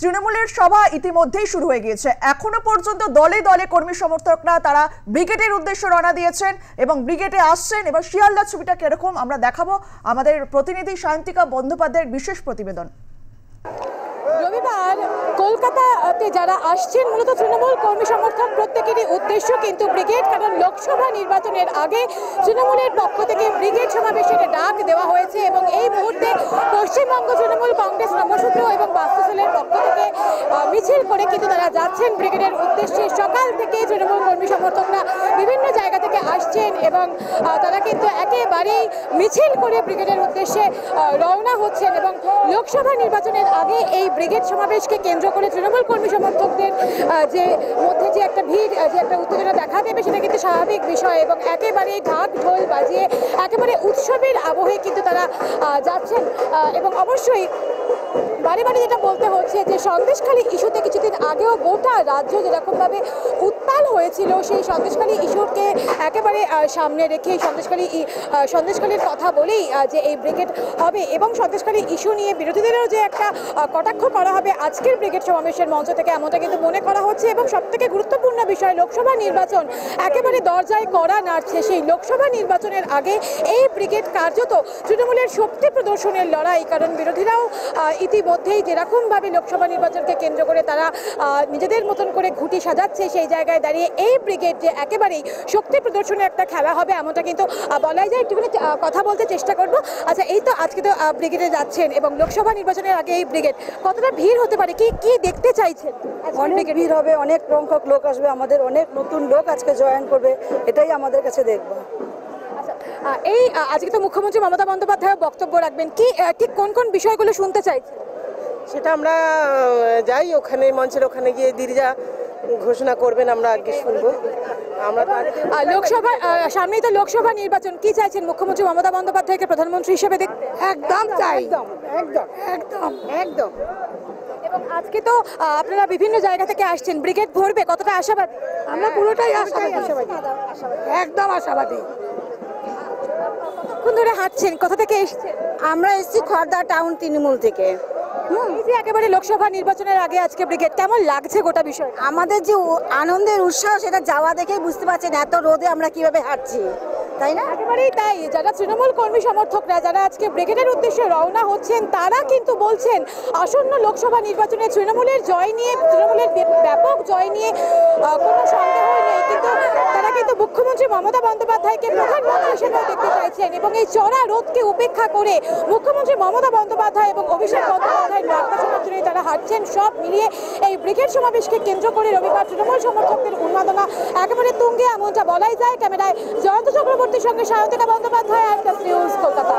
তৃণমূলের সভা ইতিমধ্যেই শুরু হয়ে গিয়েছে। এখনো পর্যন্ত দলে দলে কর্মী সমর্থকরা তারা ব্রিগেডের উদ্দেশ্যে রওনা দিয়েছেন এবং ব্রিগেডে আসছেন। এবার শিয়ালদা ছবিটা কিরকম আমরা দেখাবো আমাদের প্রতিনিধি সায়ন্তিকা বন্দ্যোপাধ্যায়ের বিশেষ প্রতিবেদন। রবিবার কলকাতাতে যারা আসছেন মূলত তৃণমূল কর্মী সমর্থক প্রত্যেকেরই উদ্দেশ্য কিন্তু ব্রিগেড, কারণ লোকসভা নির্বাচনের আগে তৃণমূলের পক্ষ থেকে ব্রিগেড সমাবেশের ডাক দেওয়া হয়েছে এবং এই মুহূর্তে পশ্চিমবঙ্গ তৃণমূল কংগ্রেস নবসূত্র এবং বাস্তুশীলের পক্ষ থেকে মিছিল করে কিন্তু তারা যাচ্ছেন ব্রিগেডের উদ্দেশ্যে। সকাল থেকে তৃণমূল কর্মী সমর্থকরা বিভিন্ন জায়গা থেকে আসছেন এবং তারা কিন্তু একেবারেই মিছিল করে ব্রিগেডের উদ্দেশ্যে রওনা হচ্ছেন এবং লোকসভা নির্বাচনের আগে এই ব্রিগেড সমাবেশকে কেন্দ্র করে তৃণমূল কর্মী সমর্থকদের যে মধ্যে যে একটা ভিড়, যে একটা উত্তেজনা দেখা দেবে সেটা কিন্তু স্বাভাবিক বিষয় এবং একেবারেই ঢাক ঢোল বাজিয়ে একেবারে উৎসবের আবহে কিন্তু তারা যাচ্ছেন। এবং অবশ্যই বারে বারে যেটা বলতে হচ্ছে যে সন্দেশখালী ইস্যুতে কিছুদিন আগেও গোটা রাজ্য যেরকমভাবে উত্তাল হয়েছিল, সেই সন্দেশখালী ইস্যুকে একেবারে সামনে রেখে সন্দেশখালীর কথা বলেই যে এই ব্রিগেড হবে এবং সন্দেশখালী ইস্যু নিয়ে বিরোধীদেরও যে একটা কটাক্ষ করা হবে আজকের ব্রিগেড সমাবেশের মঞ্চ থেকে, এমনটা কিন্তু মনে করা হচ্ছে। এবং সবথেকে গুরুত্বপূর্ণ বিষয়, লোকসভা নির্বাচন একেবারে দরজায় কড়া নাড়ছে। সেই লোকসভা নির্বাচনের আগে এই ব্রিগেড কার্যত তৃণমূলের শক্তি প্রদর্শনের লড়াই, কারণ বিরোধীরাও ইতিমধ্যেই যেরকমভাবে লোকসভা নির্বাচনকে কেন্দ্র করে তারা নিজেদের মতন করে ঘুঁটি সাজাচ্ছে, সেই জায়গায় দাঁড়িয়ে এই ব্রিগেড যে একেবারেই শক্তি প্রদর্শনের একটা খেলা হবে এমনটা কিন্তু বলাই যায়। একটুখানি কথা বলতে চেষ্টা করবো। আচ্ছা, এই তো আজকে তো ব্রিগেডে যাচ্ছেন এবং লোকসভা নির্বাচনের আগে এই ব্রিগেড কতটা ভিড় হতে পারে, কি দেখতে চাইছেন? অনেক ভিড় হবে, অনেক সংখ্যক লোক আসবে, আমাদের অনেক নতুন লোক আজকে জয়েন করবে, এটাই আমাদের কাছে দেখবো। এই আজকে তো মুখ্যমন্ত্রী মমতা বন্দ্যোপাধ্যায় বক্তব্য রাখবেন, কি ঠিক কোন কোন বিষয়গুলো শুনতে চাইছেন? সেটা আমরা যাই ওখানে মঞ্চের ওখানে গিয়ে দিদিরা ঘোষণা করবেন, আমরা আগে শুনবো। আমরা লোকসভা সামনেই তো লোকসভা নির্বাচন, কি চাইছেন মুখ্যমন্ত্রী মমতা বন্দ্যোপাধ্যায়কে প্রধানমন্ত্রী হিসেবে দেখতে? একদম চাই, একদম একদম একদম। এবং আজকে তো আপনারা বিভিন্ন জায়গা থেকে আসছেন, ব্রিগেড ভরবে, কতটা আশাবাদী? আমরা পুরোটাই আশাবাদী, একদম আশাবাদী। কতক্ষণ ধরে হাঁটছেন, কোথা থেকে এসেছেন? আমরা এসেছি খড়দা টাউন তৃণমূল থেকে। এই যে একেবারে লোকসভা নির্বাচনের আগে আজকে ব্রিগেড, কেমন লাগছে গোটা বিষয়? আমাদের যে আনন্দের উৎসাহ সেটা যাওয়া দেখেই বুঝতে পারছেন এত রোদে আমরা কিভাবে হাঁটছি, তাই না? একেবারেই তাই। যারা তৃণমূল কর্মী সমর্থকরা যারা আজকে ব্রিগেডের উদ্দেশ্যে রওনা হচ্ছেন তারা কিন্তু বলছেন আসন্ন লোকসভা নির্বাচনে তৃণমূলের জয় নিয়ে, তৃণমূলের ব্যাপক জয় নিয়ে কোনো সন্দেহ নেই, কিন্তু তারা কিন্তু মুখ্যমন্ত্রী মমতা বন্দ্যোপাধ্যায়কে প্রধানমন্ত্রী হিসেবে দেখতে চাইছেন এবং এই চড়া রোদকে উপেক্ষা করে মুখ্যমন্ত্রী মমতা বন্দ্যোপাধ্যায় এবং অভিষেক বন্দ্যোপাধ্যায়ের বার্তা শোনার জন্যই তারা হাঁটছেন। সব মিলিয়ে এই ব্রিগেড সমাবেশকে কেন্দ্র করে রবিবার তৃণমূল সমর্থকদের উন্মাদনা একেবারে তুঙ্গে, এমনটা বলাই যায়। ক্যামেরায় জয়ন্ত চক্রবর্তীর সঙ্গে সায়ন্তিকা বন্দ্যোপাধ্যায়, নিউজ কলকাতা।